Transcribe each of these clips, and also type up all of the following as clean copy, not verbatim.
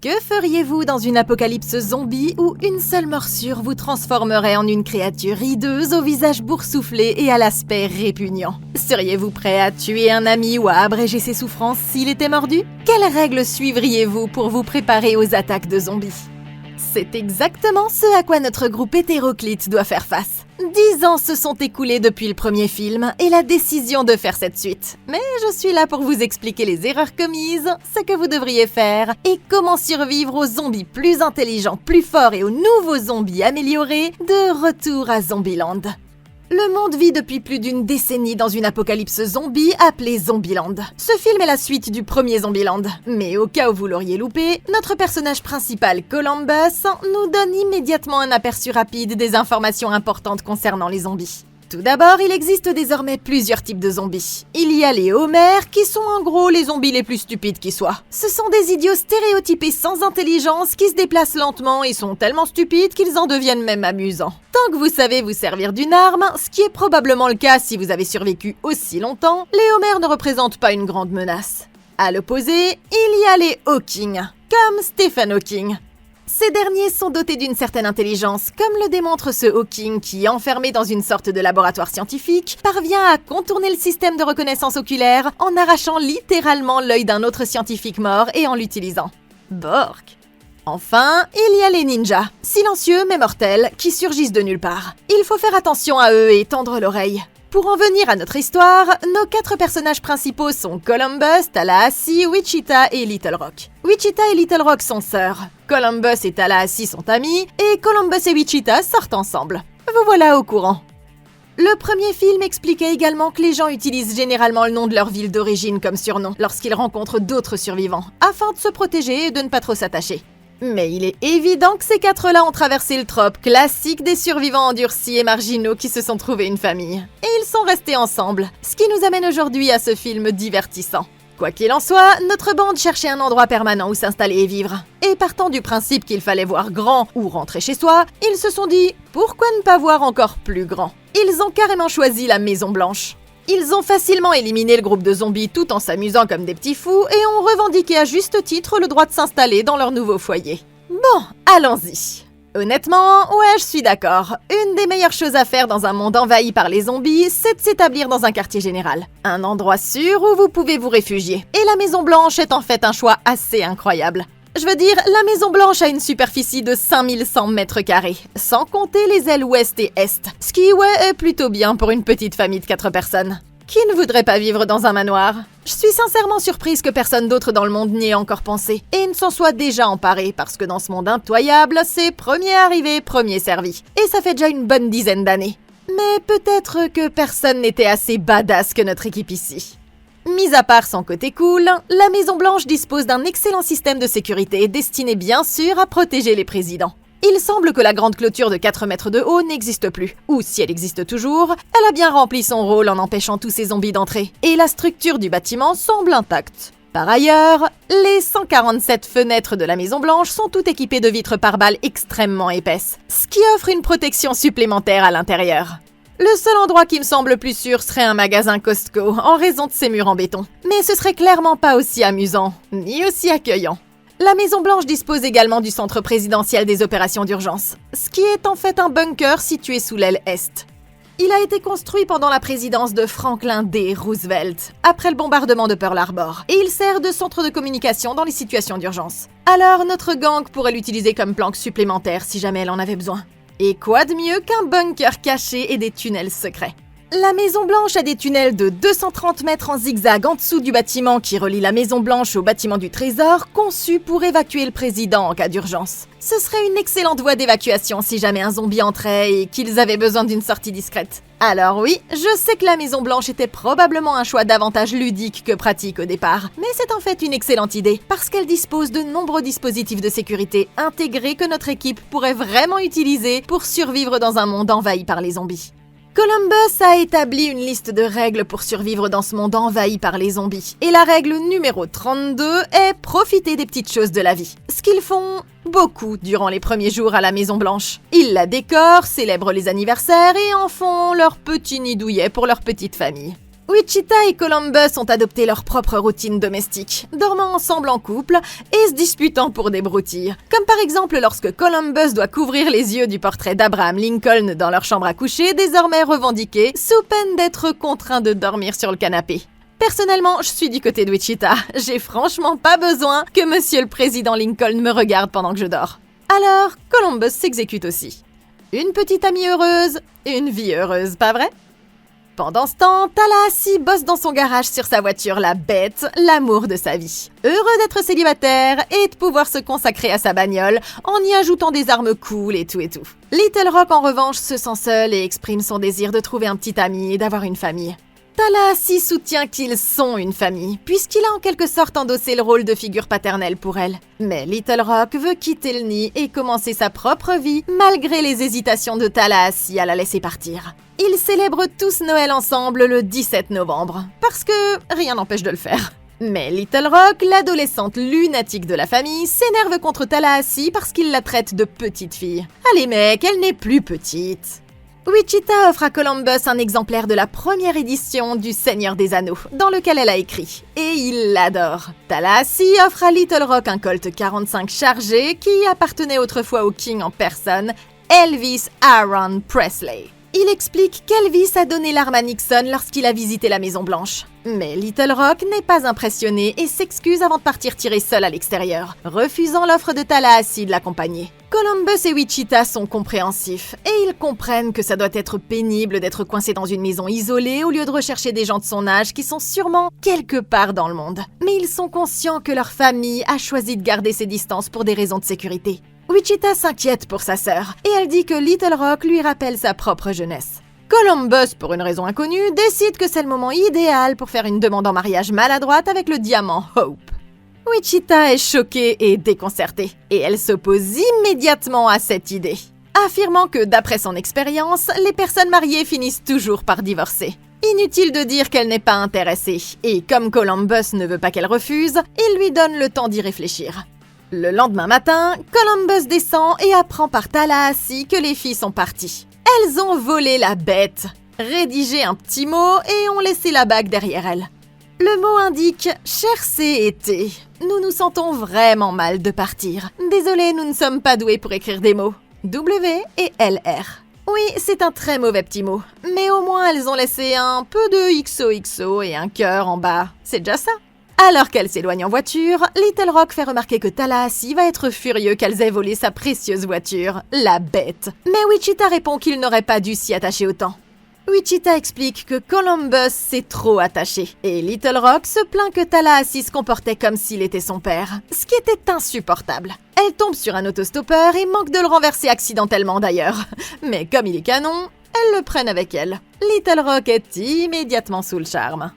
Que feriez-vous dans une apocalypse zombie où une seule morsure vous transformerait en une créature hideuse au visage boursouflé et à l'aspect répugnant? Seriez-vous prêt à tuer un ami ou à abréger ses souffrances s'il était mordu? Quelles règles suivriez-vous pour vous préparer aux attaques de zombies? C'est exactement ce à quoi notre groupe hétéroclite doit faire face. 10 ans se sont écoulés depuis le premier film et la décision de faire cette suite. Mais je suis là pour vous expliquer les erreurs commises, ce que vous devriez faire et comment survivre aux zombies plus intelligents, plus forts et aux nouveaux zombies améliorés de retour à Zombieland. Le monde vit depuis plus d'une décennie dans une apocalypse zombie appelée Zombieland. Ce film est la suite du premier Zombieland. Mais au cas où vous l'auriez loupé, notre personnage principal, Columbus, nous donne immédiatement un aperçu rapide des informations importantes concernant les zombies. Tout d'abord, il existe désormais plusieurs types de zombies. Il y a les Homers, qui sont en gros les zombies les plus stupides qui soient. Ce sont des idiots stéréotypés sans intelligence qui se déplacent lentement et sont tellement stupides qu'ils en deviennent même amusants. Tant que vous savez vous servir d'une arme, ce qui est probablement le cas si vous avez survécu aussi longtemps, les Homers ne représentent pas une grande menace. À l'opposé, il y a les Hawking, comme Stephen Hawking. Ces derniers sont dotés d'une certaine intelligence, comme le démontre ce Hawking qui, enfermé dans une sorte de laboratoire scientifique, parvient à contourner le système de reconnaissance oculaire en arrachant littéralement l'œil d'un autre scientifique mort et en l'utilisant. Bork. Enfin, il y a les ninjas, silencieux mais mortels, qui surgissent de nulle part. Il faut faire attention à eux et tendre l'oreille. Pour en venir à notre histoire, nos 4 personnages principaux sont Columbus, Tallahassee, Wichita et Little Rock. Wichita et Little Rock sont sœurs. Columbus et Tallahassee sont amis, et Columbus et Wichita sortent ensemble. Vous voilà au courant. Le premier film expliquait également que les gens utilisent généralement le nom de leur ville d'origine comme surnom lorsqu'ils rencontrent d'autres survivants, afin de se protéger et de ne pas trop s'attacher. Mais il est évident que ces 4-là ont traversé le trope classique des survivants endurcis et marginaux qui se sont trouvés une famille. Et ils sont restés ensemble, ce qui nous amène aujourd'hui à ce film divertissant. Quoi qu'il en soit, notre bande cherchait un endroit permanent où s'installer et vivre. Et partant du principe qu'il fallait voir grand ou rentrer chez soi, ils se sont dit « Pourquoi ne pas voir encore plus grand ?» Ils ont carrément choisi la Maison Blanche. Ils ont facilement éliminé le groupe de zombies tout en s'amusant comme des petits fous et ont revendiqué à juste titre le droit de s'installer dans leur nouveau foyer. Bon, allons-y. Honnêtement, ouais, je suis d'accord. Une des meilleures choses à faire dans un monde envahi par les zombies, c'est de s'établir dans un quartier général. Un endroit sûr où vous pouvez vous réfugier. Et la Maison Blanche est en fait un choix assez incroyable. Je veux dire, la Maison Blanche a une superficie de 5100 mètres carrés, sans compter les ailes ouest et est, ce qui, ouais, est plutôt bien pour une petite famille de 4 personnes. Qui ne voudrait pas vivre dans un manoir? Je suis sincèrement surprise que personne d'autre dans le monde n'y ait encore pensé, et ne s'en soit déjà emparé, parce que dans ce monde impitoyable, c'est premier arrivé, premier servi. Et ça fait déjà une bonne dizaine d'années. Mais peut-être que personne n'était assez badass que notre équipe ici. Mis à part son côté cool, la Maison Blanche dispose d'un excellent système de sécurité destiné bien sûr à protéger les présidents. Il semble que la grande clôture de 4 mètres de haut n'existe plus, ou si elle existe toujours, elle a bien rempli son rôle en empêchant tous ces zombies d'entrer, et la structure du bâtiment semble intacte. Par ailleurs, les 147 fenêtres de la Maison Blanche sont toutes équipées de vitres pare-balles extrêmement épaisses, ce qui offre une protection supplémentaire à l'intérieur. Le seul endroit qui me semble plus sûr serait un magasin Costco, en raison de ses murs en béton. Mais ce serait clairement pas aussi amusant, ni aussi accueillant. La Maison Blanche dispose également du centre présidentiel des opérations d'urgence, ce qui est en fait un bunker situé sous l'aile Est. Il a été construit pendant la présidence de Franklin D. Roosevelt, après le bombardement de Pearl Harbor, et il sert de centre de communication dans les situations d'urgence. Alors notre gang pourrait l'utiliser comme planque supplémentaire si jamais elle en avait besoin. Et quoi de mieux qu'un bunker caché et des tunnels secrets? La Maison Blanche a des tunnels de 230 mètres en zigzag en dessous du bâtiment qui relie la Maison Blanche au bâtiment du Trésor, conçus pour évacuer le président en cas d'urgence. Ce serait une excellente voie d'évacuation si jamais un zombie entrait et qu'ils avaient besoin d'une sortie discrète. Alors oui, je sais que la Maison Blanche était probablement un choix davantage ludique que pratique au départ, mais c'est en fait une excellente idée, parce qu'elle dispose de nombreux dispositifs de sécurité intégrés que notre équipe pourrait vraiment utiliser pour survivre dans un monde envahi par les zombies. Columbus a établi une liste de règles pour survivre dans ce monde envahi par les zombies. Et la règle numéro 32 est profiter des petites choses de la vie. Ce qu'ils font beaucoup durant les premiers jours à la Maison Blanche. Ils la décorent, célèbrent les anniversaires et en font leur petit nid douillet pour leur petite famille. Wichita et Columbus ont adopté leur propre routine domestique, dormant ensemble en couple et se disputant pour des broutilles. Comme par exemple lorsque Columbus doit couvrir les yeux du portrait d'Abraham Lincoln dans leur chambre à coucher, désormais revendiquée, sous peine d'être contraint de dormir sur le canapé. Personnellement, je suis du côté de Wichita. J'ai franchement pas besoin que Monsieur le Président Lincoln me regarde pendant que je dors. Alors, Columbus s'exécute aussi. Une petite amie heureuse, une vie heureuse, pas vrai? Pendant ce temps, Tallahassee bosse dans son garage sur sa voiture, la bête, l'amour de sa vie. Heureux d'être célibataire et de pouvoir se consacrer à sa bagnole en y ajoutant des armes cool et tout. Little Rock, en revanche, se sent seul et exprime son désir de trouver un petit ami et d'avoir une famille. Tallahassee soutient qu'ils sont une famille, puisqu'il a en quelque sorte endossé le rôle de figure paternelle pour elle. Mais Little Rock veut quitter le nid et commencer sa propre vie, malgré les hésitations de Tallahassee à la laisser partir. Ils célèbrent tous Noël ensemble le 17 novembre, parce que rien n'empêche de le faire. Mais Little Rock, l'adolescente lunatique de la famille, s'énerve contre Tallahassee parce qu'il la traite de petite fille. Allez mec, elle n'est plus petite. Wichita offre à Columbus un exemplaire de la première édition du Seigneur des Anneaux, dans lequel elle a écrit, et il l'adore. Tallahassee offre à Little Rock un Colt 45 chargé qui appartenait autrefois au King en personne, Elvis Aaron Presley. Il explique qu'Elvis a donné l'arme à Nixon lorsqu'il a visité la Maison-Blanche. Mais Little Rock n'est pas impressionné et s'excuse avant de partir tirer seul à l'extérieur, refusant l'offre de Tallahassee de l'accompagner. Columbus et Wichita sont compréhensifs et ils comprennent que ça doit être pénible d'être coincé dans une maison isolée au lieu de rechercher des gens de son âge qui sont sûrement quelque part dans le monde. Mais ils sont conscients que leur famille a choisi de garder ses distances pour des raisons de sécurité. Wichita s'inquiète pour sa sœur et elle dit que Little Rock lui rappelle sa propre jeunesse. Columbus, pour une raison inconnue, décide que c'est le moment idéal pour faire une demande en mariage maladroite avec le diamant Hope. Wichita est choquée et déconcertée, et elle s'oppose immédiatement à cette idée, affirmant que d'après son expérience, les personnes mariées finissent toujours par divorcer. Inutile de dire qu'elle n'est pas intéressée, et comme Columbus ne veut pas qu'elle refuse, il lui donne le temps d'y réfléchir. Le lendemain matin, Columbus descend et apprend par Tallahassee que les filles sont parties. Elles ont volé la bête, rédigé un petit mot et ont laissé la bague derrière elles. Le mot indique « Cher C&T, nous nous sentons vraiment mal de partir. Désolé, nous ne sommes pas doués pour écrire des mots. W et LR. » Oui, c'est un très mauvais petit mot, mais au moins elles ont laissé un peu de XOXO et un cœur en bas. C'est déjà ça. Alors qu'elle s'éloigne en voiture, Little Rock fait remarquer que Tallahassee va être furieux qu'elles aient volé sa précieuse voiture, la bête. Mais Wichita répond qu'il n'aurait pas dû s'y attacher autant. Wichita explique que Columbus s'est trop attaché, et Little Rock se plaint que Tallahassee se comportait comme s'il était son père, ce qui était insupportable. Elle tombe sur un autostoppeur et manque de le renverser accidentellement d'ailleurs. Mais comme il est canon, elles le prennent avec elle. Little Rock est immédiatement sous le charme.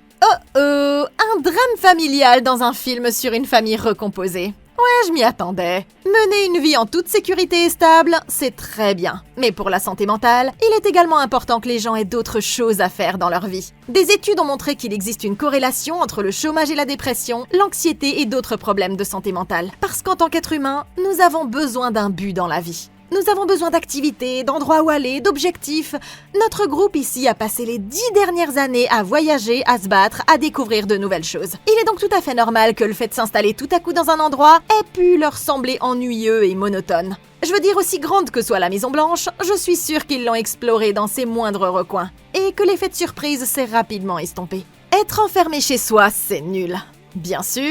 Un drame familial dans un film sur une famille recomposée. Ouais, je m'y attendais. Mener une vie en toute sécurité et stable, c'est très bien. Mais pour la santé mentale, il est également important que les gens aient d'autres choses à faire dans leur vie. Des études ont montré qu'il existe une corrélation entre le chômage et la dépression, l'anxiété et d'autres problèmes de santé mentale. Parce qu'en tant qu'être humain, nous avons besoin d'un but dans la vie. Nous avons besoin d'activités, d'endroits où aller, d'objectifs. Notre groupe ici a passé les 10 dernières années à voyager, à se battre, à découvrir de nouvelles choses. Il est donc tout à fait normal que le fait de s'installer tout à coup dans un endroit ait pu leur sembler ennuyeux et monotone. Je veux dire, aussi grande que soit la Maison-Blanche, je suis sûre qu'ils l'ont explorée dans ses moindres recoins, et que l'effet de surprise s'est rapidement estompé. Être enfermé chez soi, c'est nul. Bien sûr,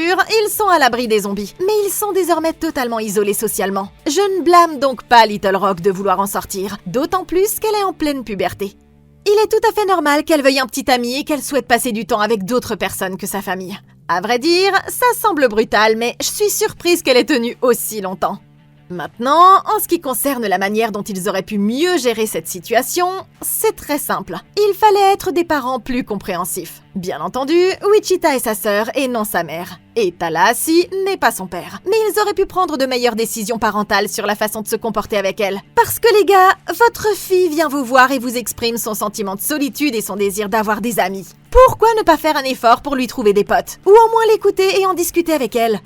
ils sont à l'abri des zombies, mais ils sont désormais totalement isolés socialement. Je ne blâme donc pas Little Rock de vouloir en sortir, d'autant plus qu'elle est en pleine puberté. Il est tout à fait normal qu'elle veuille un petit ami et qu'elle souhaite passer du temps avec d'autres personnes que sa famille. À vrai dire, ça semble brutal, mais je suis surprise qu'elle ait tenu aussi longtemps. Maintenant, en ce qui concerne la manière dont ils auraient pu mieux gérer cette situation, c'est très simple. Il fallait être des parents plus compréhensifs. Bien entendu, Wichita est sa sœur et non sa mère. Et Tallahassee n'est pas son père. Mais ils auraient pu prendre de meilleures décisions parentales sur la façon de se comporter avec elle. Parce que les gars, votre fille vient vous voir et vous exprime son sentiment de solitude et son désir d'avoir des amis. Pourquoi ne pas faire un effort pour lui trouver des potes? Ou au moins l'écouter et en discuter avec elle?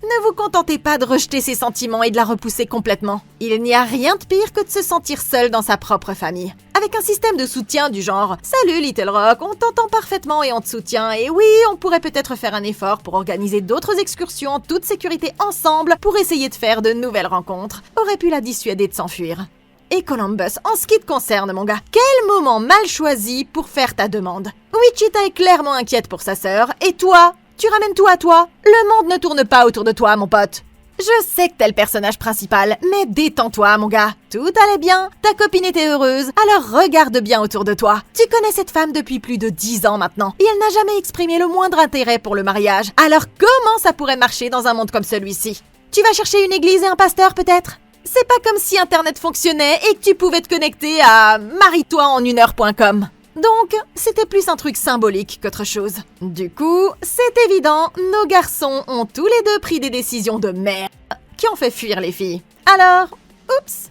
Ne vous contentez pas de rejeter ses sentiments et de la repousser complètement. Il n'y a rien de pire que de se sentir seul dans sa propre famille. Avec avec un système de soutien du genre « Salut Little Rock, on t'entend parfaitement et on te soutient, et oui, on pourrait peut-être faire un effort pour organiser d'autres excursions en toute sécurité ensemble pour essayer de faire de nouvelles rencontres », aurait pu la dissuader de s'enfuir. Et Columbus, en ce qui te concerne, mon gars, quel moment mal choisi pour faire ta demande. Wichita est clairement inquiète pour sa sœur, et toi, tu ramènes tout à toi. Le monde ne tourne pas autour de toi, mon pote. Je sais que t'es le personnage principal, mais détends-toi, mon gars. Tout allait bien, ta copine était heureuse, alors regarde bien autour de toi. Tu connais cette femme depuis plus de 10 ans maintenant, et elle n'a jamais exprimé le moindre intérêt pour le mariage. Alors comment ça pourrait marcher dans un monde comme celui-ci? Tu vas chercher une église et un pasteur, peut-être? C'est pas comme si Internet fonctionnait et que tu pouvais te connecter à marie-toi-en-une-heure.com. Donc, c'était plus un truc symbolique qu'autre chose. Du coup, c'est évident, nos garçons ont tous les deux pris des décisions de merde qui ont fait fuir les filles. Alors, oups.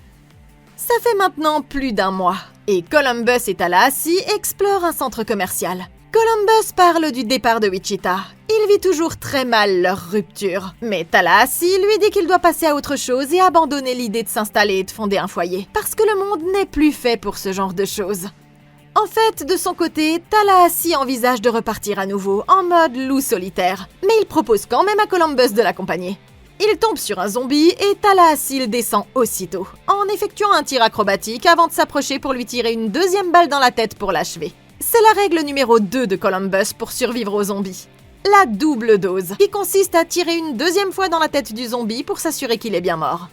Ça fait maintenant plus d'1 mois, et Columbus et Tallahassee explorent un centre commercial. Columbus parle du départ de Wichita. Il vit toujours très mal leur rupture. Mais Tallahassee lui dit qu'il doit passer à autre chose et abandonner l'idée de s'installer et de fonder un foyer. Parce que le monde n'est plus fait pour ce genre de choses. En fait, de son côté, Tallahassee envisage de repartir à nouveau en mode loup solitaire. Mais il propose quand même à Columbus de l'accompagner. Il tombe sur un zombie et Tallahassee le descend aussitôt, en effectuant un tir acrobatique avant de s'approcher pour lui tirer une 2e balle dans la tête pour l'achever. C'est la règle numéro 2 de Columbus pour survivre aux zombies. La double dose, qui consiste à tirer une 2e fois dans la tête du zombie pour s'assurer qu'il est bien mort.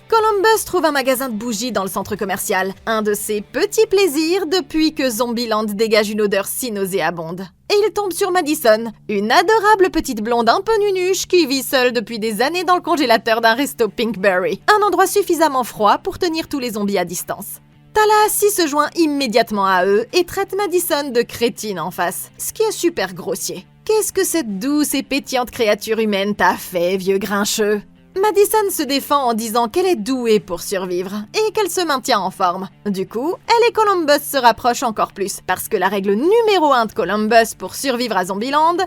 Columbus trouve un magasin de bougies dans le centre commercial, un de ses petits plaisirs depuis que Zombieland dégage une odeur si nauséabonde. Et il tombe sur Madison, une adorable petite blonde un peu nunuche qui vit seule depuis des années dans le congélateur d'un resto Pinkberry, un endroit suffisamment froid pour tenir tous les zombies à distance. Tallahassee se joint immédiatement à eux et traite Madison de crétine en face, ce qui est super grossier. Qu'est-ce que cette douce et pétillante créature humaine t'a fait, vieux grincheux? Madison se défend en disant qu'elle est douée pour survivre et qu'elle se maintient en forme. Du coup, elle et Columbus se rapprochent encore plus parce que la règle numéro 1 de Columbus pour survivre à Zombieland,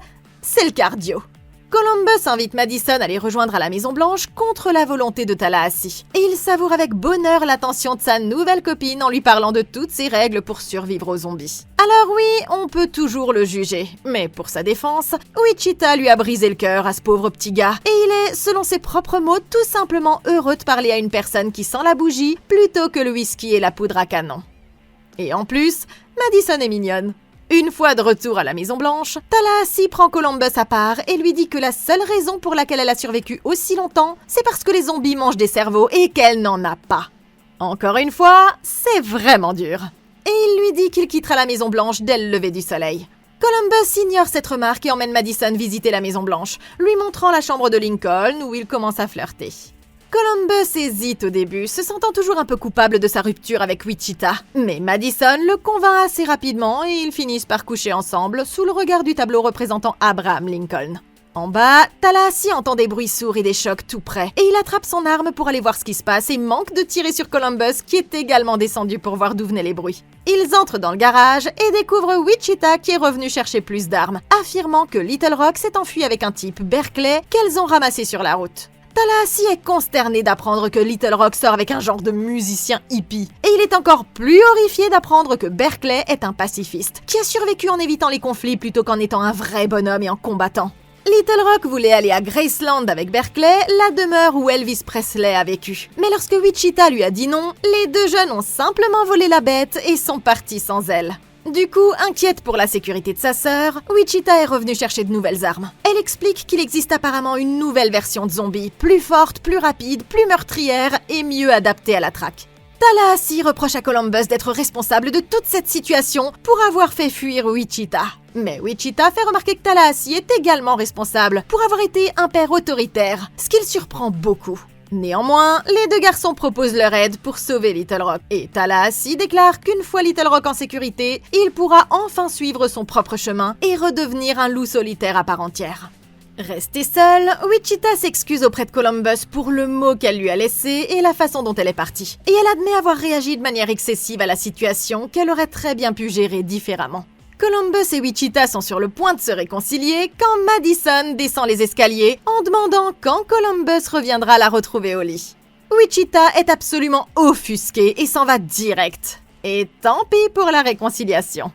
c'est le cardio. Columbus invite Madison à les rejoindre à la Maison Blanche contre la volonté de Tallahassee. Et il savoure avec bonheur l'attention de sa nouvelle copine en lui parlant de toutes ses règles pour survivre aux zombies. Alors oui, on peut toujours le juger, mais pour sa défense, Wichita lui a brisé le cœur à ce pauvre petit gars. Et il est, selon ses propres mots, tout simplement heureux de parler à une personne qui sent la bougie plutôt que le whisky et la poudre à canon. Et en plus, Madison est mignonne. Une fois de retour à la Maison Blanche, Tallahassee prend Columbus à part et lui dit que la seule raison pour laquelle elle a survécu aussi longtemps, c'est parce que les zombies mangent des cerveaux et qu'elle n'en a pas. Encore une fois, c'est vraiment dur. Et il lui dit qu'il quittera la Maison Blanche dès le lever du soleil. Columbus ignore cette remarque et emmène Madison visiter la Maison Blanche, lui montrant la chambre de Lincoln où il commence à flirter. Columbus hésite au début, se sentant toujours un peu coupable de sa rupture avec Wichita. Mais Madison le convainc assez rapidement et ils finissent par coucher ensemble sous le regard du tableau représentant Abraham Lincoln. En bas, Tallahassee entend des bruits sourds et des chocs tout près, et il attrape son arme pour aller voir ce qui se passe et manque de tirer sur Columbus qui est également descendu pour voir d'où venaient les bruits. Ils entrent dans le garage et découvrent Wichita qui est revenu chercher plus d'armes, affirmant que Little Rock s'est enfui avec un type, Berkeley, qu'elles ont ramassé sur la route. Tallahassee est consterné d'apprendre que Little Rock sort avec un genre de musicien hippie. Et il est encore plus horrifié d'apprendre que Berkeley est un pacifiste, qui a survécu en évitant les conflits plutôt qu'en étant un vrai bonhomme et en combattant. Little Rock voulait aller à Graceland avec Berkeley, la demeure où Elvis Presley a vécu. Mais lorsque Wichita lui a dit non, les deux jeunes ont simplement volé la bête et sont partis sans elle. Du coup, inquiète pour la sécurité de sa sœur, Wichita est revenue chercher de nouvelles armes. Elle explique qu'il existe apparemment une nouvelle version de zombie, plus forte, plus rapide, plus meurtrière et mieux adaptée à la traque. Tallahassee reproche à Columbus d'être responsable de toute cette situation pour avoir fait fuir Wichita. Mais Wichita fait remarquer que Tallahassee est également responsable pour avoir été un père autoritaire, ce qui le surprend beaucoup. Néanmoins, les deux garçons proposent leur aide pour sauver Little Rock. Et Tallahassee déclare qu'une fois Little Rock en sécurité, il pourra enfin suivre son propre chemin et redevenir un loup solitaire à part entière. Restée seule, Wichita s'excuse auprès de Columbus pour le mot qu'elle lui a laissé et la façon dont elle est partie. Et elle admet avoir réagi de manière excessive à la situation qu'elle aurait très bien pu gérer différemment. Columbus et Wichita sont sur le point de se réconcilier quand Madison descend les escaliers en demandant quand Columbus reviendra la retrouver au lit. Wichita est absolument offusquée et s'en va direct. Et tant pis pour la réconciliation.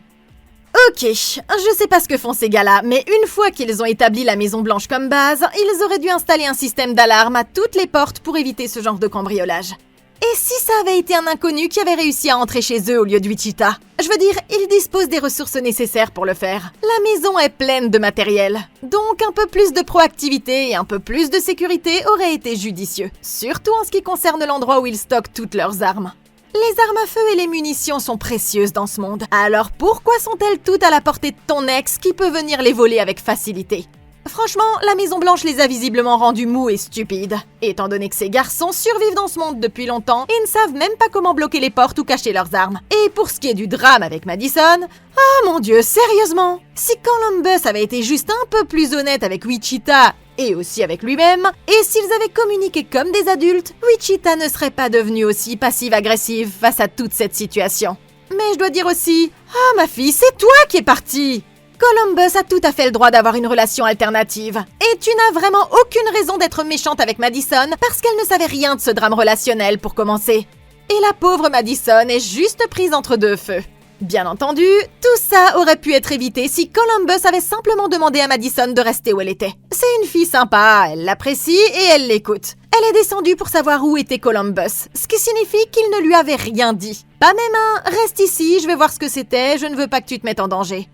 Ok, je sais pas ce que font ces gars-là, mais une fois qu'ils ont établi la Maison Blanche comme base, ils auraient dû installer un système d'alarme à toutes les portes pour éviter ce genre de cambriolage. Et si ça avait été un inconnu qui avait réussi à entrer chez eux au lieu de Wichita? Je veux dire, ils disposent des ressources nécessaires pour le faire. La maison est pleine de matériel. Donc un peu plus de proactivité et un peu plus de sécurité aurait été judicieux. Surtout en ce qui concerne l'endroit où ils stockent toutes leurs armes. Les armes à feu et les munitions sont précieuses dans ce monde. Alors pourquoi sont-elles toutes à la portée de ton ex qui peut venir les voler avec facilité? Franchement, la Maison Blanche les a visiblement rendus mous et stupides. Étant donné que ces garçons survivent dans ce monde depuis longtemps et ne savent même pas comment bloquer les portes ou cacher leurs armes. Et pour ce qui est du drame avec Madison... Oh mon Dieu, sérieusement? Si Columbus avait été juste un peu plus honnête avec Wichita et aussi avec lui-même, et s'ils avaient communiqué comme des adultes, Wichita ne serait pas devenue aussi passive-agressive face à toute cette situation. Mais je dois dire aussi... Ah ma fille, c'est toi qui es partie! Columbus a tout à fait le droit d'avoir une relation alternative. Et tu n'as vraiment aucune raison d'être méchante avec Madison parce qu'elle ne savait rien de ce drame relationnel pour commencer. Et la pauvre Madison est juste prise entre deux feux. Bien entendu, tout ça aurait pu être évité si Columbus avait simplement demandé à Madison de rester où elle était. C'est une fille sympa, elle l'apprécie et elle l'écoute. Elle est descendue pour savoir où était Columbus, ce qui signifie qu'il ne lui avait rien dit. Pas même un « reste ici, je vais voir ce que c'était, je ne veux pas que tu te mettes en danger ».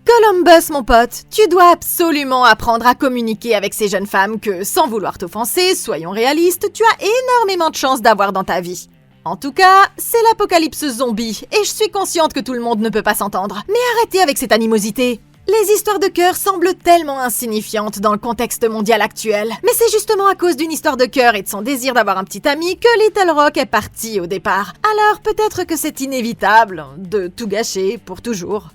Columbus, mon pote, tu dois absolument apprendre à communiquer avec ces jeunes femmes que, sans vouloir t'offenser, soyons réalistes, tu as énormément de chances d'avoir dans ta vie. En tout cas, c'est l'apocalypse zombie, et je suis consciente que tout le monde ne peut pas s'entendre. Mais arrêtez avec cette animosité. Les histoires de cœur semblent tellement insignifiantes dans le contexte mondial actuel. Mais c'est justement à cause d'une histoire de cœur et de son désir d'avoir un petit ami que Little Rock est parti au départ. Alors peut-être que c'est inévitable de tout gâcher pour toujours.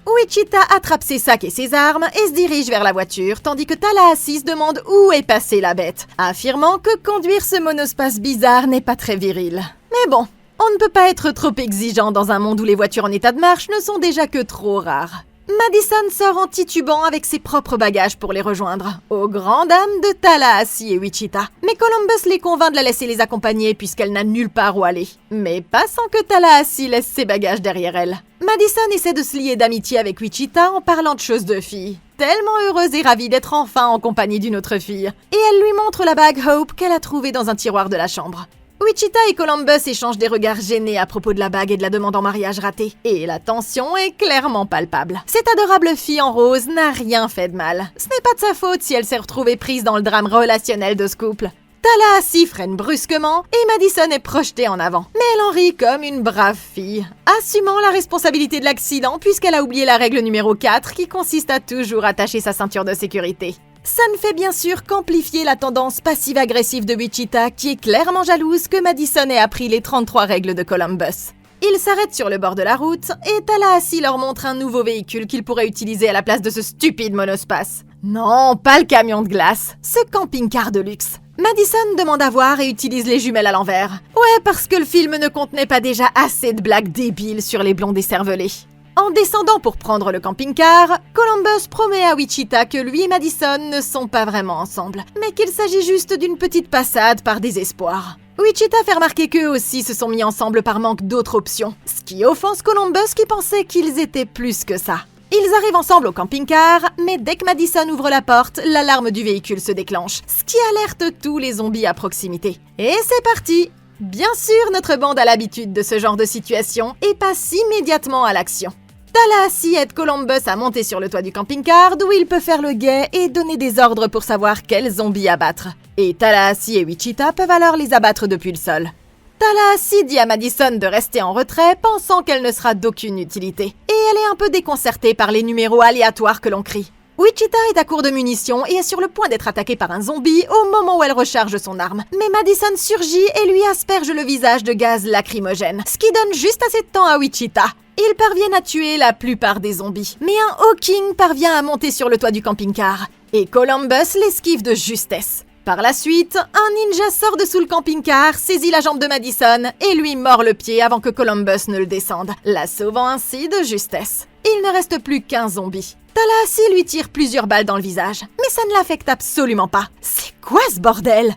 Wichita attrape ses sacs et ses armes et se dirige vers la voiture, tandis que Tallahassee se demande où est passée la bête, affirmant que conduire ce monospace bizarre n'est pas très viril. Mais bon, on ne peut pas être trop exigeant dans un monde où les voitures en état de marche ne sont déjà que trop rares. Madison sort en titubant avec ses propres bagages pour les rejoindre, aux grandes dames de Tallahassee et Wichita. Mais Columbus les convainc de la laisser les accompagner puisqu'elle n'a nulle part où aller. Mais pas sans que Tallahassee laisse ses bagages derrière elle. Madison essaie de se lier d'amitié avec Wichita en parlant de choses de filles. Tellement heureuse et ravie d'être enfin en compagnie d'une autre fille. Et elle lui montre la bague Hope qu'elle a trouvée dans un tiroir de la chambre. Wichita et Columbus échangent des regards gênés à propos de la bague et de la demande en mariage ratée. Et la tension est clairement palpable. Cette adorable fille en rose n'a rien fait de mal. Ce n'est pas de sa faute si elle s'est retrouvée prise dans le drame relationnel de ce couple. Tallahassee freine brusquement et Madison est projetée en avant. Mais elle en rit comme une brave fille, assumant la responsabilité de l'accident puisqu'elle a oublié la règle numéro 4 qui consiste à toujours attacher sa ceinture de sécurité. Ça ne fait bien sûr qu'amplifier la tendance passive-agressive de Wichita qui est clairement jalouse que Madison ait appris les 33 règles de Columbus. Ils s'arrêtent sur le bord de la route et Tallahassee leur montre un nouveau véhicule qu'ils pourraient utiliser à la place de ce stupide monospace. Non, pas le camion de glace, ce camping-car de luxe. Madison demande à voir et utilise les jumelles à l'envers. Ouais, parce que le film ne contenait pas déjà assez de blagues débiles sur les blonds décervelés. En descendant pour prendre le camping-car, Columbus promet à Wichita que lui et Madison ne sont pas vraiment ensemble, mais qu'il s'agit juste d'une petite passade par désespoir. Wichita fait remarquer qu'eux aussi se sont mis ensemble par manque d'autres options, ce qui offense Columbus qui pensait qu'ils étaient plus que ça. Ils arrivent ensemble au camping-car, mais dès que Madison ouvre la porte, l'alarme du véhicule se déclenche, ce qui alerte tous les zombies à proximité. Et c'est parti! Bien sûr, notre bande a l'habitude de ce genre de situation et passe immédiatement à l'action. Tallahassee aide Columbus à monter sur le toit du camping-car d'où il peut faire le guet et donner des ordres pour savoir quels zombies abattre. Et Tallahassee et Wichita peuvent alors les abattre depuis le sol. Tallahassee dit à Madison de rester en retrait, pensant qu'elle ne sera d'aucune utilité. Et elle est un peu déconcertée par les numéros aléatoires que l'on crie. Wichita est à court de munitions et est sur le point d'être attaquée par un zombie au moment où elle recharge son arme. Mais Madison surgit et lui asperge le visage de gaz lacrymogène, ce qui donne juste assez de temps à Wichita. Ils parviennent à tuer la plupart des zombies. Mais un Hawking parvient à monter sur le toit du camping-car. Et Columbus l'esquive de justesse. Par la suite, un ninja sort de sous le camping-car, saisit la jambe de Madison et lui mord le pied avant que Columbus ne le descende, la sauvant ainsi de justesse. Il ne reste plus qu'un zombie. Tallahassee lui tire plusieurs balles dans le visage, mais ça ne l'affecte absolument pas. C'est quoi ce bordel?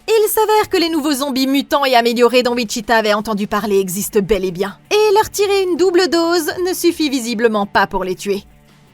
Il s'avère que les nouveaux zombies mutants et améliorés dont Wichita avait entendu parler existent bel et bien. Et leur tirer une double dose ne suffit visiblement pas pour les tuer.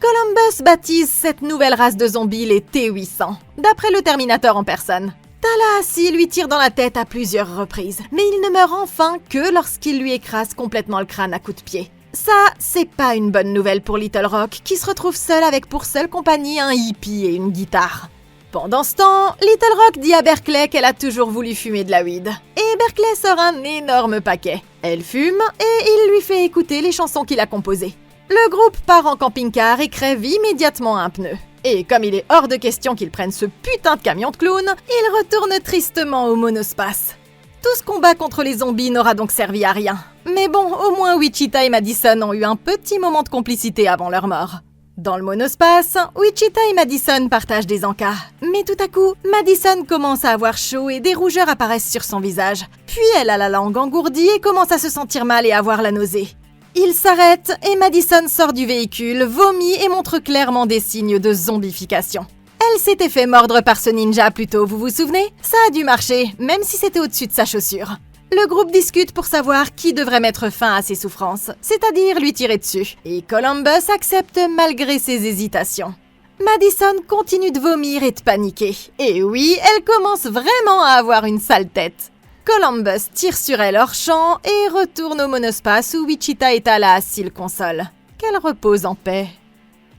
Columbus baptise cette nouvelle race de zombies les T-800, d'après le Terminator en personne. Tallahassee lui tire dans la tête à plusieurs reprises, mais il ne meurt enfin que lorsqu'il lui écrase complètement le crâne à coups de pied. Ça, c'est pas une bonne nouvelle pour Little Rock, qui se retrouve seul avec pour seule compagnie un hippie et une guitare. Pendant ce temps, Little Rock dit à Berkeley qu'elle a toujours voulu fumer de la weed. Et Berkeley sort un énorme paquet. Elle fume et il lui fait écouter les chansons qu'il a composées. Le groupe part en camping-car et crève immédiatement un pneu. Et comme il est hors de question qu'ils prennent ce putain de camion de clown, ils retournent tristement au monospace. Tout ce combat contre les zombies n'aura donc servi à rien. Mais bon, au moins Wichita et Madison ont eu un petit moment de complicité avant leur mort. Dans le monospace, Wichita et Madison partagent des encas. Mais tout à coup, Madison commence à avoir chaud et des rougeurs apparaissent sur son visage. Puis elle a la langue engourdie et commence à se sentir mal et avoir la nausée. Il s'arrête et Madison sort du véhicule, vomit et montre clairement des signes de zombification. Elle s'était fait mordre par ce ninja plus tôt, vous vous souvenez? Ça a dû marcher, même si c'était au-dessus de sa chaussure. Le groupe discute pour savoir qui devrait mettre fin à ses souffrances, c'est-à-dire lui tirer dessus. Et Columbus accepte malgré ses hésitations. Madison continue de vomir et de paniquer. Et oui, elle commence vraiment à avoir une sale tête. Columbus tire sur elle hors champ et retourne au monospace où Wichita et Tallahassee le consolent. Qu'elle repose en paix.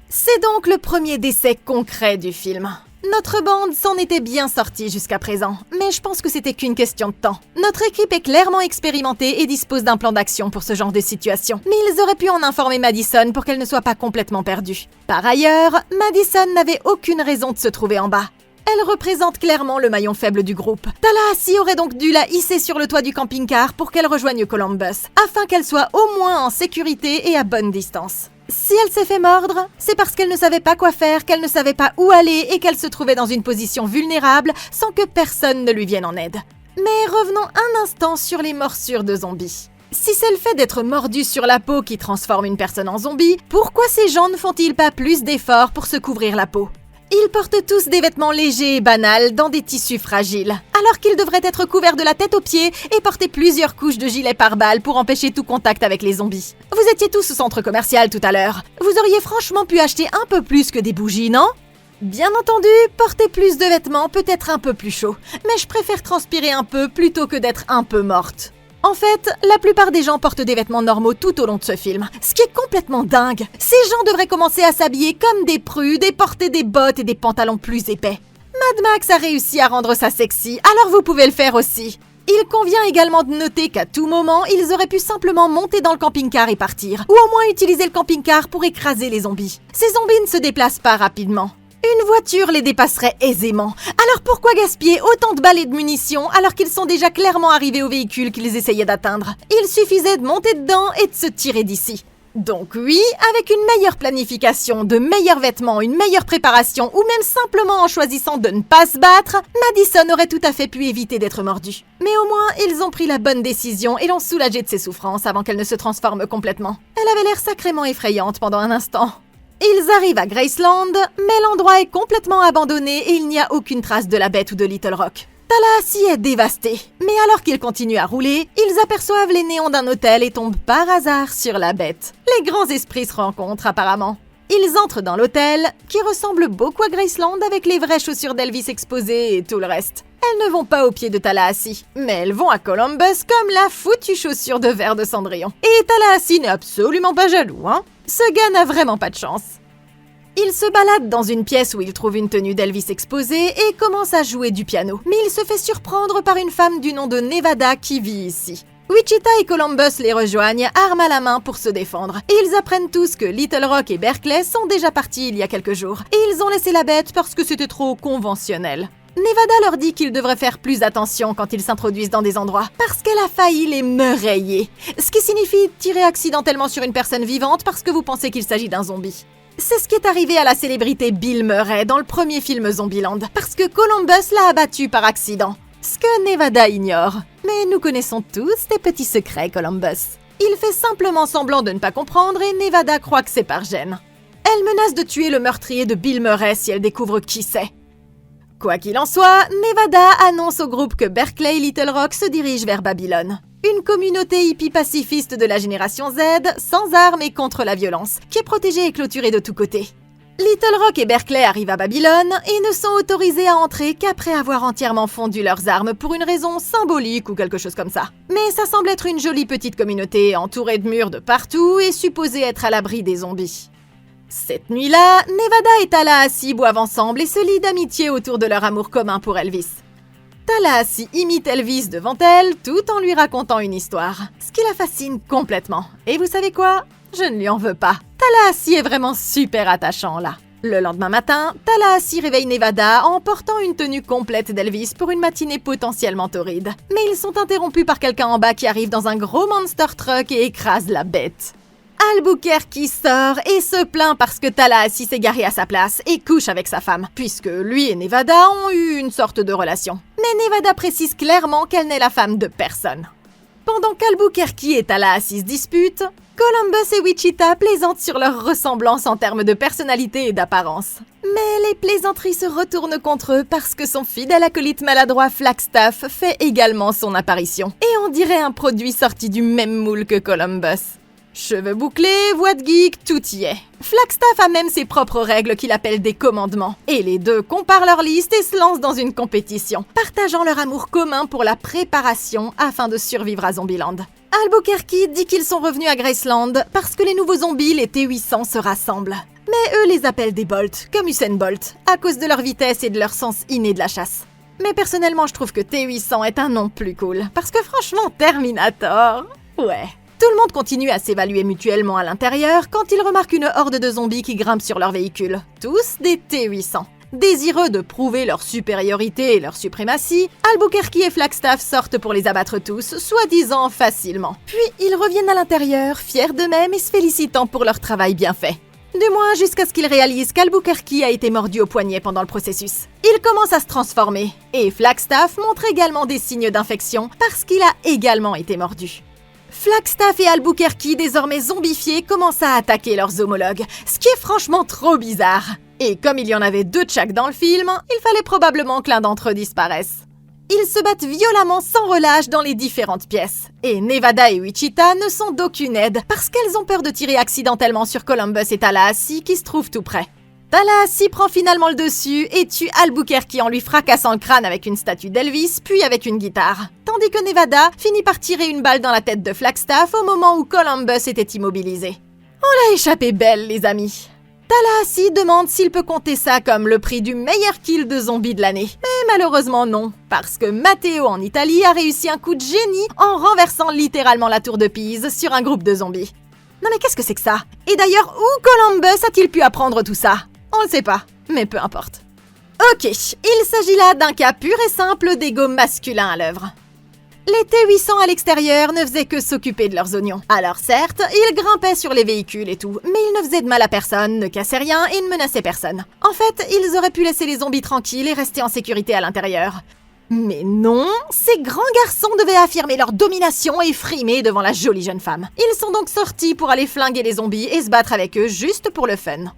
C'est donc le premier décès concret du film. Notre bande s'en était bien sortie jusqu'à présent, mais je pense que c'était qu'une question de temps. Notre équipe est clairement expérimentée et dispose d'un plan d'action pour ce genre de situation, mais ils auraient pu en informer Madison pour qu'elle ne soit pas complètement perdue. Par ailleurs, Madison n'avait aucune raison de se trouver en bas. Elle représente clairement le maillon faible du groupe. Tallahassee aurait donc dû la hisser sur le toit du camping-car pour qu'elle rejoigne Columbus, afin qu'elle soit au moins en sécurité et à bonne distance. Si elle s'est fait mordre, c'est parce qu'elle ne savait pas quoi faire, qu'elle ne savait pas où aller et qu'elle se trouvait dans une position vulnérable sans que personne ne lui vienne en aide. Mais revenons un instant sur les morsures de zombies. Si c'est le fait d'être mordu sur la peau qui transforme une personne en zombie, pourquoi ces gens ne font-ils pas plus d'efforts pour se couvrir la peau ? Ils portent tous des vêtements légers et banals dans des tissus fragiles, alors qu'ils devraient être couverts de la tête aux pieds et porter plusieurs couches de gilets pare-balles pour empêcher tout contact avec les zombies. Vous étiez tous au centre commercial tout à l'heure. Vous auriez franchement pu acheter un peu plus que des bougies, non ? Bien entendu, porter plus de vêtements peut être un peu plus chaud, mais je préfère transpirer un peu plutôt que d'être un peu morte. En fait, la plupart des gens portent des vêtements normaux tout au long de ce film, ce qui est complètement dingue. Ces gens devraient commencer à s'habiller comme des prudes et porter des bottes et des pantalons plus épais. Mad Max a réussi à rendre ça sexy, alors vous pouvez le faire aussi. Il convient également de noter qu'à tout moment, ils auraient pu simplement monter dans le camping-car et partir, ou au moins utiliser le camping-car pour écraser les zombies. Ces zombies ne se déplacent pas rapidement. Une voiture les dépasserait aisément. Alors pourquoi gaspiller autant de balles et de munitions alors qu'ils sont déjà clairement arrivés au véhicule qu'ils essayaient d'atteindre? Il suffisait de monter dedans et de se tirer d'ici. Donc oui, avec une meilleure planification, de meilleurs vêtements, une meilleure préparation ou même simplement en choisissant de ne pas se battre, Madison aurait tout à fait pu éviter d'être mordue. Mais au moins, ils ont pris la bonne décision et l'ont soulagée de ses souffrances avant qu'elle ne se transforme complètement. Elle avait l'air sacrément effrayante pendant un instant. Ils arrivent à Graceland, mais l'endroit est complètement abandonné et il n'y a aucune trace de la bête ou de Little Rock. Tallahassee est dévasté, mais alors qu'ils continuent à rouler, ils aperçoivent les néons d'un hôtel et tombent par hasard sur la bête. Les grands esprits se rencontrent apparemment. Ils entrent dans l'hôtel, qui ressemble beaucoup à Graceland avec les vraies chaussures d'Elvis exposées et tout le reste. Elles ne vont pas au pied de Tallahassee, mais elles vont à Columbus comme la foutue chaussure de verre de Cendrillon. Et Tallahassee n'est absolument pas jaloux, hein. Ce gars n'a vraiment pas de chance. Il se balade dans une pièce où il trouve une tenue d'Elvis exposée et commence à jouer du piano. Mais il se fait surprendre par une femme du nom de Nevada qui vit ici. Wichita et Columbus les rejoignent, armes à la main pour se défendre. Et ils apprennent tous que Little Rock et Berkeley sont déjà partis il y a quelques jours. Et ils ont laissé la bête parce que c'était trop conventionnel. Nevada leur dit qu'ils devraient faire plus attention quand ils s'introduisent dans des endroits, parce qu'elle a failli les meurailler. Ce qui signifie tirer accidentellement sur une personne vivante parce que vous pensez qu'il s'agit d'un zombie. C'est ce qui est arrivé à la célébrité Bill Murray dans le premier film Zombieland, parce que Columbus l'a abattu par accident. Ce que Nevada ignore. Mais nous connaissons tous tes petits secrets, Columbus. Il fait simplement semblant de ne pas comprendre et Nevada croit que c'est par gêne. Elle menace de tuer le meurtrier de Bill Murray si elle découvre qui c'est. Quoi qu'il en soit, Nevada annonce au groupe que Berkeley et Little Rock se dirigent vers Babylone. Une communauté hippie pacifiste de la génération Z, sans armes et contre la violence, qui est protégée et clôturée de tous côtés. Little Rock et Berkeley arrivent à Babylone et ne sont autorisés à entrer qu'après avoir entièrement fondu leurs armes pour une raison symbolique ou quelque chose comme ça. Mais ça semble être une jolie petite communauté entourée de murs de partout et supposée être à l'abri des zombies. Cette nuit-là, Nevada et Tallahassee boivent ensemble et se lient d'amitié autour de leur amour commun pour Elvis. Tallahassee imite Elvis devant elle tout en lui racontant une histoire, ce qui la fascine complètement. Et vous savez quoi? Je ne lui en veux pas. Tallahassee est vraiment super attachant là. Le lendemain matin, Tallahassee réveille Nevada en portant une tenue complète d'Elvis pour une matinée potentiellement torride. Mais ils sont interrompus par quelqu'un en bas qui arrive dans un gros monster truck et écrase la bête. Albuquerque sort et se plaint parce que Tallahassee s'est garé à sa place et couche avec sa femme, puisque lui et Nevada ont eu une sorte de relation. Mais Nevada précise clairement qu'elle n'est la femme de personne. Pendant qu'Albuquerque et Tallahassee se disputent, Columbus et Wichita plaisantent sur leur ressemblance en termes de personnalité et d'apparence. Mais les plaisanteries se retournent contre eux parce que son fidèle acolyte maladroit Flagstaff fait également son apparition. Et on dirait un produit sorti du même moule que Columbus. Cheveux bouclés, voix de geek, tout y est. Flagstaff a même ses propres règles qu'il appelle des commandements. Et les deux comparent leur liste et se lancent dans une compétition, partageant leur amour commun pour la préparation afin de survivre à Zombieland. Albuquerque dit qu'ils sont revenus à Graceland parce que les nouveaux zombies, les T-800, se rassemblent. Mais eux les appellent des Bolts, comme Usain Bolt, à cause de leur vitesse et de leur sens inné de la chasse. Mais personnellement, je trouve que T-800 est un nom plus cool, parce que franchement, Terminator... ouais... Tout le monde continue à s'évaluer mutuellement à l'intérieur quand ils remarquent une horde de zombies qui grimpent sur leur véhicule. Tous des T-800. Désireux de prouver leur supériorité et leur suprématie, Albuquerque et Flagstaff sortent pour les abattre tous, soi-disant facilement. Puis ils reviennent à l'intérieur, fiers d'eux-mêmes et se félicitant pour leur travail bien fait. Du moins jusqu'à ce qu'ils réalisent qu'Albuquerque a été mordu au poignet pendant le processus. Il commence à se transformer, et Flagstaff montre également des signes d'infection parce qu'il a également été mordu. Flagstaff et Albuquerque, désormais zombifiés, commencent à attaquer leurs homologues, ce qui est franchement trop bizarre. Et comme il y en avait deux de chaque dans le film, il fallait probablement que l'un d'entre eux disparaisse. Ils se battent violemment sans relâche dans les différentes pièces. Et Nevada et Wichita ne sont d'aucune aide parce qu'elles ont peur de tirer accidentellement sur Columbus et Tallahassee qui se trouvent tout près. Tallahassee prend finalement le dessus et tue Albuquerque en lui fracassant le crâne avec une statue d'Elvis, puis avec une guitare. Tandis que Nevada finit par tirer une balle dans la tête de Flagstaff au moment où Columbus était immobilisé. On l'a échappé belle, les amis. Tallahassee demande s'il peut compter ça comme le prix du meilleur kill de zombie de l'année. Mais malheureusement non, parce que Matteo en Italie a réussi un coup de génie en renversant littéralement la tour de Pise sur un groupe de zombies. Non mais qu'est-ce que c'est que ça? Et d'ailleurs, où Columbus a-t-il pu apprendre tout ça? On le sait pas, mais peu importe. Ok, il s'agit là d'un cas pur et simple d'ego masculin à l'œuvre. Les T-800 à l'extérieur ne faisaient que s'occuper de leurs oignons. Alors certes, ils grimpaient sur les véhicules et tout, mais ils ne faisaient de mal à personne, ne cassaient rien et ne menaçaient personne. En fait, ils auraient pu laisser les zombies tranquilles et rester en sécurité à l'intérieur. Mais non, ces grands garçons devaient affirmer leur domination et frimer devant la jolie jeune femme. Ils sont donc sortis pour aller flinguer les zombies et se battre avec eux juste pour le fun.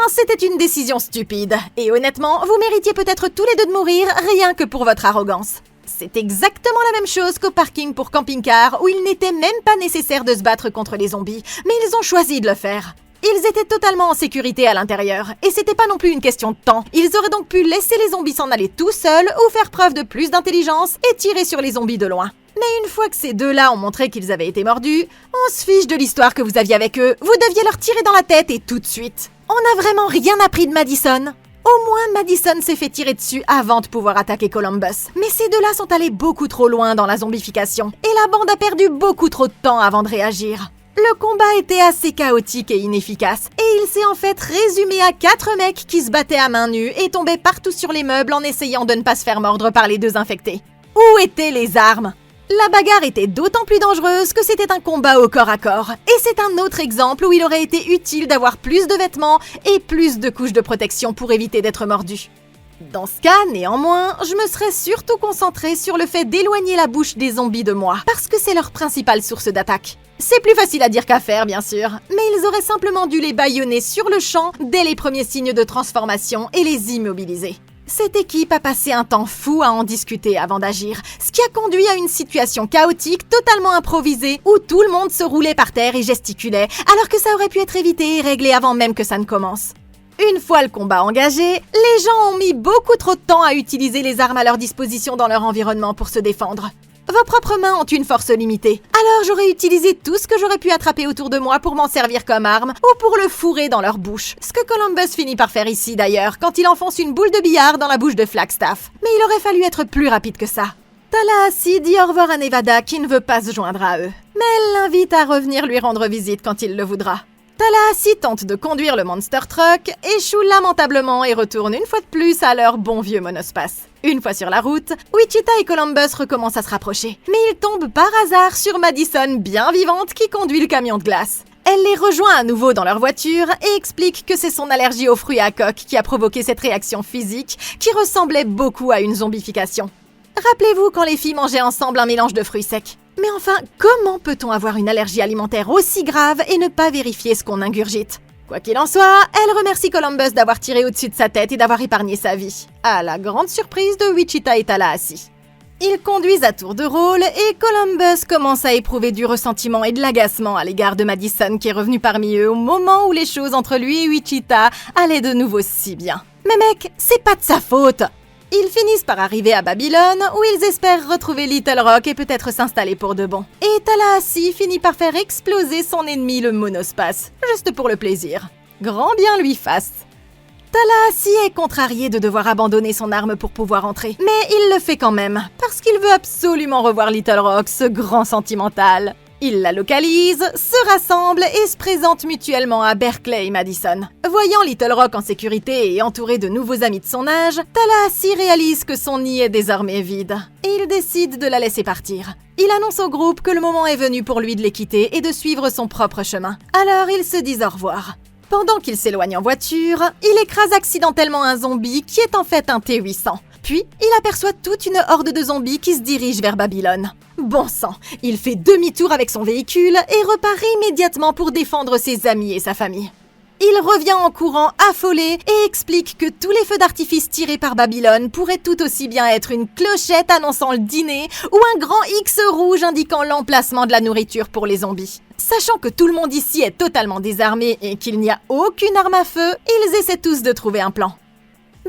C'était une décision stupide. Et honnêtement, vous méritiez peut-être tous les deux de mourir rien que pour votre arrogance. C'est exactement la même chose qu'au parking pour camping-car où il n'était même pas nécessaire de se battre contre les zombies, mais ils ont choisi de le faire. Ils étaient totalement en sécurité à l'intérieur, et c'était pas non plus une question de temps. Ils auraient donc pu laisser les zombies s'en aller tout seuls ou faire preuve de plus d'intelligence et tirer sur les zombies de loin. Mais une fois que ces deux-là ont montré qu'ils avaient été mordus, on se fiche de l'histoire que vous aviez avec eux, vous deviez leur tirer dans la tête et tout de suite. On n'a vraiment rien appris de Madison. Au moins, Madison s'est fait tirer dessus avant de pouvoir attaquer Columbus. Mais ces deux-là sont allés beaucoup trop loin dans la zombification, et la bande a perdu beaucoup trop de temps avant de réagir. Le combat était assez chaotique et inefficace, et il s'est en fait résumé à 4 mecs qui se battaient à main nue et tombaient partout sur les meubles en essayant de ne pas se faire mordre par les deux infectés. Où étaient les armes ? La bagarre était d'autant plus dangereuse que c'était un combat au corps à corps. Et c'est un autre exemple où il aurait été utile d'avoir plus de vêtements et plus de couches de protection pour éviter d'être mordu. Dans ce cas, néanmoins, je me serais surtout concentrée sur le fait d'éloigner la bouche des zombies de moi, parce que c'est leur principale source d'attaque. C'est plus facile à dire qu'à faire, bien sûr, mais ils auraient simplement dû les bâillonner sur le champ dès les premiers signes de transformation et les immobiliser. Cette équipe a passé un temps fou à en discuter avant d'agir, ce qui a conduit à une situation chaotique totalement improvisée où tout le monde se roulait par terre et gesticulait, alors que ça aurait pu être évité et réglé avant même que ça ne commence. Une fois le combat engagé, les gens ont mis beaucoup trop de temps à utiliser les armes à leur disposition dans leur environnement pour se défendre. Vos propres mains ont une force limitée, alors j'aurais utilisé tout ce que j'aurais pu attraper autour de moi pour m'en servir comme arme ou pour le fourrer dans leur bouche. Ce que Columbus finit par faire ici d'ailleurs, quand il enfonce une boule de billard dans la bouche de Flagstaff. Mais il aurait fallu être plus rapide que ça. Tallahassee dit au revoir à Nevada qui ne veut pas se joindre à eux, mais elle l'invite à revenir lui rendre visite quand il le voudra. Tallahassee tente de conduire le Monster Truck, échoue lamentablement et retourne une fois de plus à leur bon vieux monospace. Une fois sur la route, Wichita et Columbus recommencent à se rapprocher. Mais ils tombent par hasard sur Madison bien vivante qui conduit le camion de glace. Elle les rejoint à nouveau dans leur voiture et explique que c'est son allergie aux fruits à coque qui a provoqué cette réaction physique qui ressemblait beaucoup à une zombification. Rappelez-vous quand les filles mangeaient ensemble un mélange de fruits secs. Mais enfin, comment peut-on avoir une allergie alimentaire aussi grave et ne pas vérifier ce qu'on ingurgite ? Quoi qu'il en soit, elle remercie Columbus d'avoir tiré au-dessus de sa tête et d'avoir épargné sa vie, à la grande surprise de Wichita et Tallahassee. Ils conduisent à tour de rôle et Columbus commence à éprouver du ressentiment et de l'agacement à l'égard de Madison qui est revenue parmi eux au moment où les choses entre lui et Wichita allaient de nouveau si bien. Mais mec, c'est pas de sa faute! Ils finissent par arriver à Babylone, où ils espèrent retrouver Little Rock et peut-être s'installer pour de bon. Et Tallahassee finit par faire exploser son ennemi, le monospace, juste pour le plaisir. Grand bien lui fasse. Tallahassee est contrarié de devoir abandonner son arme pour pouvoir entrer, mais il le fait quand même, parce qu'il veut absolument revoir Little Rock, ce grand sentimental. Ils la localisent, se rassemblent et se présentent mutuellement à Berkeley et Madison. Voyant Little Rock en sécurité et entouré de nouveaux amis de son âge, Tallahassee réalise que son nid est désormais vide. Et il décide de la laisser partir. Il annonce au groupe que le moment est venu pour lui de les quitter et de suivre son propre chemin. Alors ils se disent au revoir. Pendant qu'il s'éloigne en voiture, il écrase accidentellement un zombie qui est en fait un T-800. Puis, il aperçoit toute une horde de zombies qui se dirigent vers Babylone. Bon sang, il fait demi-tour avec son véhicule et repart immédiatement pour défendre ses amis et sa famille. Il revient en courant affolé et explique que tous les feux d'artifice tirés par Babylone pourraient tout aussi bien être une clochette annonçant le dîner ou un grand X rouge indiquant l'emplacement de la nourriture pour les zombies. Sachant que tout le monde ici est totalement désarmé et qu'il n'y a aucune arme à feu, ils essaient tous de trouver un plan.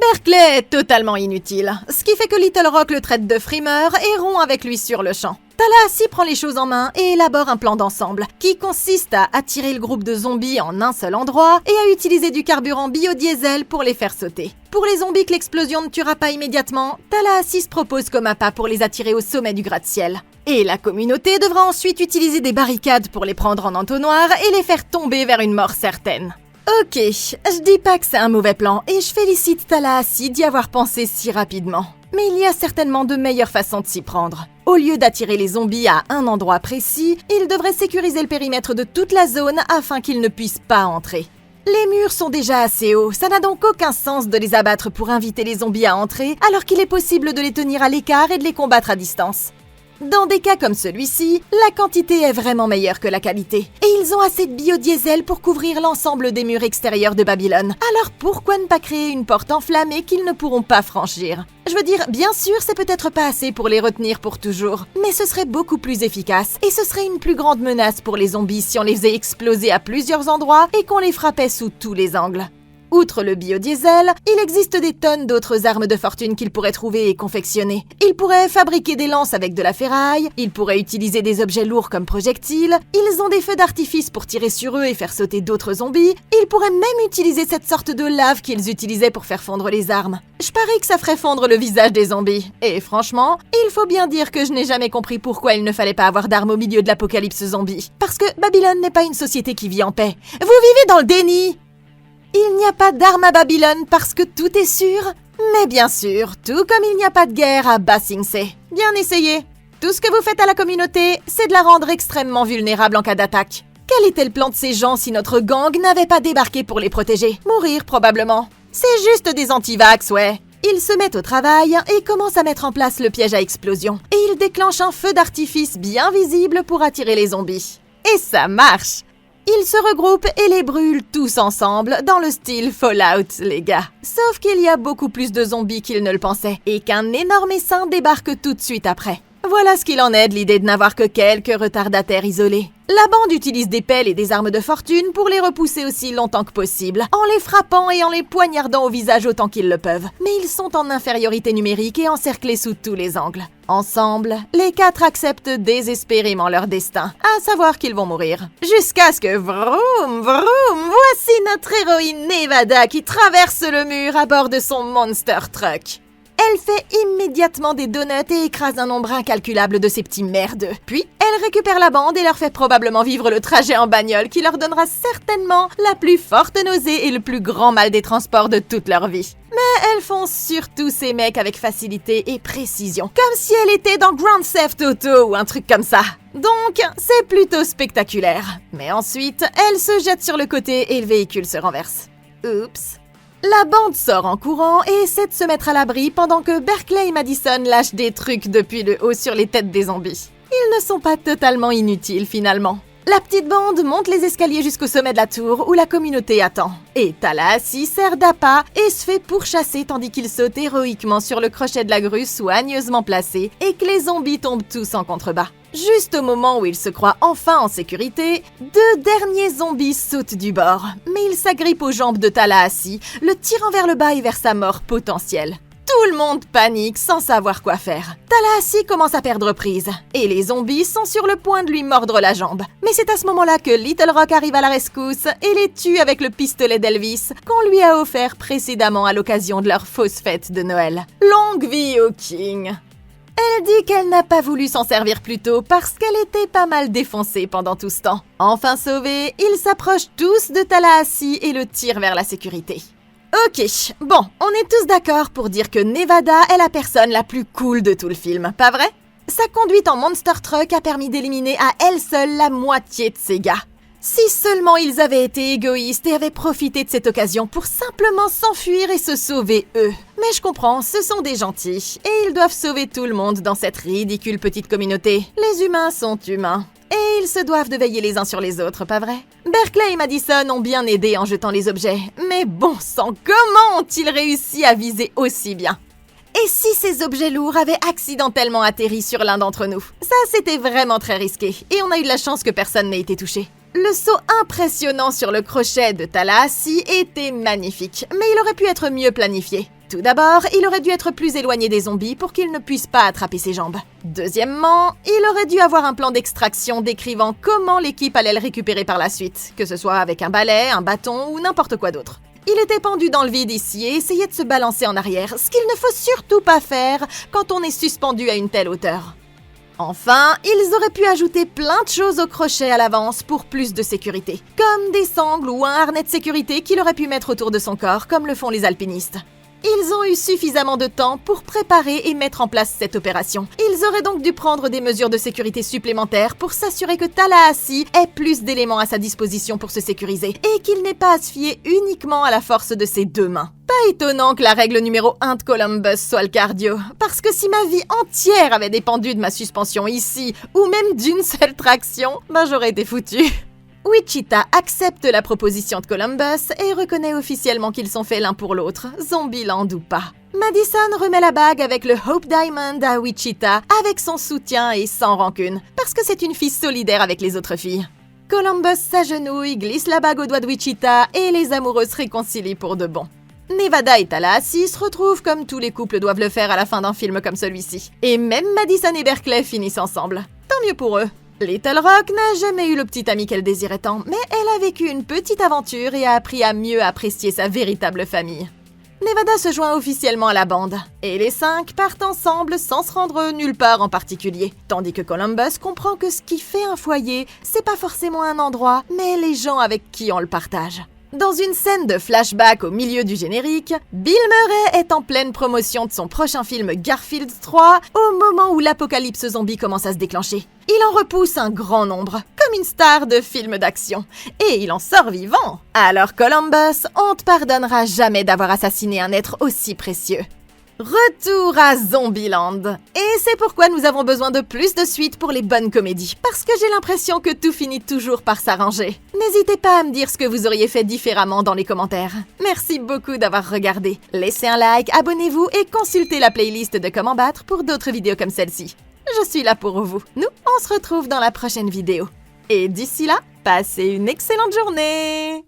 Berkeley est totalement inutile, ce qui fait que Little Rock le traite de frimeur et rompt avec lui sur le champ. Tallahassee prend les choses en main et élabore un plan d'ensemble, qui consiste à attirer le groupe de zombies en un seul endroit et à utiliser du carburant biodiesel pour les faire sauter. Pour les zombies que l'explosion ne tuera pas immédiatement, Tallahassee se propose comme appât pour les attirer au sommet du gratte-ciel. Et la communauté devra ensuite utiliser des barricades pour les prendre en entonnoir et les faire tomber vers une mort certaine. Ok, je dis pas que c'est un mauvais plan et je félicite Tallahassee d'y avoir pensé si rapidement. Mais il y a certainement de meilleures façons de s'y prendre. Au lieu d'attirer les zombies à un endroit précis, il devrait sécuriser le périmètre de toute la zone afin qu'ils ne puissent pas entrer. Les murs sont déjà assez hauts, ça n'a donc aucun sens de les abattre pour inviter les zombies à entrer alors qu'il est possible de les tenir à l'écart et de les combattre à distance. Dans des cas comme celui-ci, la quantité est vraiment meilleure que la qualité. Et ils ont assez de biodiesel pour couvrir l'ensemble des murs extérieurs de Babylone. Alors pourquoi ne pas créer une porte enflammée qu'ils ne pourront pas franchir ? Je veux dire, bien sûr, c'est peut-être pas assez pour les retenir pour toujours, mais ce serait beaucoup plus efficace et ce serait une plus grande menace pour les zombies si on les faisait exploser à plusieurs endroits et qu'on les frappait sous tous les angles. Outre le biodiesel, il existe des tonnes d'autres armes de fortune qu'ils pourraient trouver et confectionner. Ils pourraient fabriquer des lances avec de la ferraille, ils pourraient utiliser des objets lourds comme projectiles, ils ont des feux d'artifice pour tirer sur eux et faire sauter d'autres zombies, ils pourraient même utiliser cette sorte de lave qu'ils utilisaient pour faire fondre les armes. Je parie que ça ferait fondre le visage des zombies. Et franchement, il faut bien dire que je n'ai jamais compris pourquoi il ne fallait pas avoir d'armes au milieu de l'apocalypse zombie. Parce que Babylone n'est pas une société qui vit en paix. Vous vivez dans le déni! Il n'y a pas d'armes à Babylone parce que tout est sûr. Mais bien sûr, tout comme il n'y a pas de guerre à Ba Sing Se. Bien essayé. Tout ce que vous faites à la communauté, c'est de la rendre extrêmement vulnérable en cas d'attaque. Quel était le plan de ces gens si notre gang n'avait pas débarqué pour les protéger? Mourir, probablement. C'est juste des anti-vax, ouais. Ils se mettent au travail et commencent à mettre en place le piège à explosion. Et ils déclenchent un feu d'artifice bien visible pour attirer les zombies. Et ça marche! Ils se regroupent et les brûlent tous ensemble dans le style Fallout, les gars. Sauf qu'il y a beaucoup plus de zombies qu'ils ne le pensaient et qu'un énorme essaim débarque tout de suite après. Voilà ce qu'il en est de l'idée de n'avoir que quelques retardataires isolés. La bande utilise des pelles et des armes de fortune pour les repousser aussi longtemps que possible, en les frappant et en les poignardant au visage autant qu'ils le peuvent. Mais ils sont en infériorité numérique et encerclés sous tous les angles. Ensemble, les 4 acceptent désespérément leur destin, à savoir qu'ils vont mourir. Jusqu'à ce que vroom, vroom, voici notre héroïne Nevada qui traverse le mur à bord de son monster truck. Elle fait immédiatement des donuts et écrase un nombre incalculable de ces petits merdeux. Puis, elle récupère la bande et leur fait probablement vivre le trajet en bagnole qui leur donnera certainement la plus forte nausée et le plus grand mal des transports de toute leur vie. Mais elles font surtout ces mecs avec facilité et précision, comme si elle était dans Grand Theft Auto ou un truc comme ça. Donc, c'est plutôt spectaculaire. Mais ensuite, elle se jette sur le côté et le véhicule se renverse. Oups. La bande sort en courant et essaie de se mettre à l'abri pendant que Berkeley et Madison lâchent des trucs depuis le haut sur les têtes des zombies. Ils ne sont pas totalement inutiles finalement. La petite bande monte les escaliers jusqu'au sommet de la tour où la communauté attend. Et Tallahassee sert d'appât et se fait pourchasser tandis qu'il saute héroïquement sur le crochet de la grue soigneusement placé et que les zombies tombent tous en contrebas. Juste au moment où il se croit enfin en sécurité, 2 derniers zombies sautent du bord, mais ils s'agrippent aux jambes de Tallahassee, le tirant vers le bas et vers sa mort potentielle. Tout le monde panique sans savoir quoi faire. Tallahassee commence à perdre prise, et les zombies sont sur le point de lui mordre la jambe. Mais c'est à ce moment-là que Little Rock arrive à la rescousse et les tue avec le pistolet d'Elvis qu'on lui a offert précédemment à l'occasion de leur fausse fête de Noël. Longue vie au King! Elle dit qu'elle n'a pas voulu s'en servir plus tôt parce qu'elle était pas mal défoncée pendant tout ce temps. Enfin sauvés, ils s'approchent tous de Tallahassee et le tirent vers la sécurité. Ok, bon, on est tous d'accord pour dire que Nevada est la personne la plus cool de tout le film, pas vrai? Sa conduite en monster truck a permis d'éliminer à elle seule la moitié de ses gars. Si seulement ils avaient été égoïstes et avaient profité de cette occasion pour simplement s'enfuir et se sauver eux. Mais je comprends, ce sont des gentils, et ils doivent sauver tout le monde dans cette ridicule petite communauté. Les humains sont humains, et ils se doivent de veiller les uns sur les autres, pas vrai? Berkeley et Madison ont bien aidé en jetant les objets, mais bon sang, comment ont-ils réussi à viser aussi bien? Et si ces objets lourds avaient accidentellement atterri sur l'un d'entre nous? Ça, c'était vraiment très risqué, et on a eu de la chance que personne n'ait été touché. Le saut impressionnant sur le crochet de Tallahassee était magnifique, mais il aurait pu être mieux planifié. Tout d'abord, il aurait dû être plus éloigné des zombies pour qu'ils ne puissent pas attraper ses jambes. Deuxièmement, il aurait dû avoir un plan d'extraction décrivant comment l'équipe allait le récupérer par la suite, que ce soit avec un balai, un bâton ou n'importe quoi d'autre. Il était pendu dans le vide ici et essayait de se balancer en arrière, ce qu'il ne faut surtout pas faire quand on est suspendu à une telle hauteur. Enfin, ils auraient pu ajouter plein de choses au crochet à l'avance pour plus de sécurité, comme des sangles ou un harnais de sécurité qu'il aurait pu mettre autour de son corps, comme le font les alpinistes. Ils ont eu suffisamment de temps pour préparer et mettre en place cette opération. Ils auraient donc dû prendre des mesures de sécurité supplémentaires pour s'assurer que Tallahassee ait plus d'éléments à sa disposition pour se sécuriser et qu'il n'ait pas à se fier uniquement à la force de ses 2 mains. Pas étonnant que la règle numéro 1 de Columbus soit le cardio, parce que si ma vie entière avait dépendu de ma suspension ici, ou même d'une seule traction, j'aurais été foutue. Wichita accepte la proposition de Columbus et reconnaît officiellement qu'ils sont faits l'un pour l'autre, Zombieland ou pas. Madison remet la bague avec le Hope Diamond à Wichita avec son soutien et sans rancune, parce que c'est une fille solidaire avec les autres filles. Columbus s'agenouille, glisse la bague au doigt de Wichita et les amoureux se réconcilient pour de bon. Nevada et Tallahassee se retrouvent comme tous les couples doivent le faire à la fin d'un film comme celui-ci. Et même Madison et Berkeley finissent ensemble. Tant mieux pour eux. Little Rock n'a jamais eu le petit ami qu'elle désirait tant, mais elle a vécu une petite aventure et a appris à mieux apprécier sa véritable famille. Nevada se joint officiellement à la bande, et les 5 partent ensemble sans se rendre nulle part en particulier, tandis que Columbus comprend que ce qui fait un foyer, c'est pas forcément un endroit, mais les gens avec qui on le partage. Dans une scène de flashback au milieu du générique, Bill Murray est en pleine promotion de son prochain film Garfield 3 au moment où l'apocalypse zombie commence à se déclencher. Il en repousse un grand nombre, comme une star de film d'action, et il en sort vivant. Alors Columbus, on te pardonnera jamais d'avoir assassiné un être aussi précieux. Retour à Zombieland. Et c'est pourquoi nous avons besoin de plus de suites pour les bonnes comédies, parce que j'ai l'impression que tout finit toujours par s'arranger. N'hésitez pas à me dire ce que vous auriez fait différemment dans les commentaires. Merci beaucoup d'avoir regardé. Laissez un like, abonnez-vous et consultez la playlist de Comment battre pour d'autres vidéos comme celle-ci. Je suis là pour vous. Nous, on se retrouve dans la prochaine vidéo. Et d'ici là, passez une excellente journée!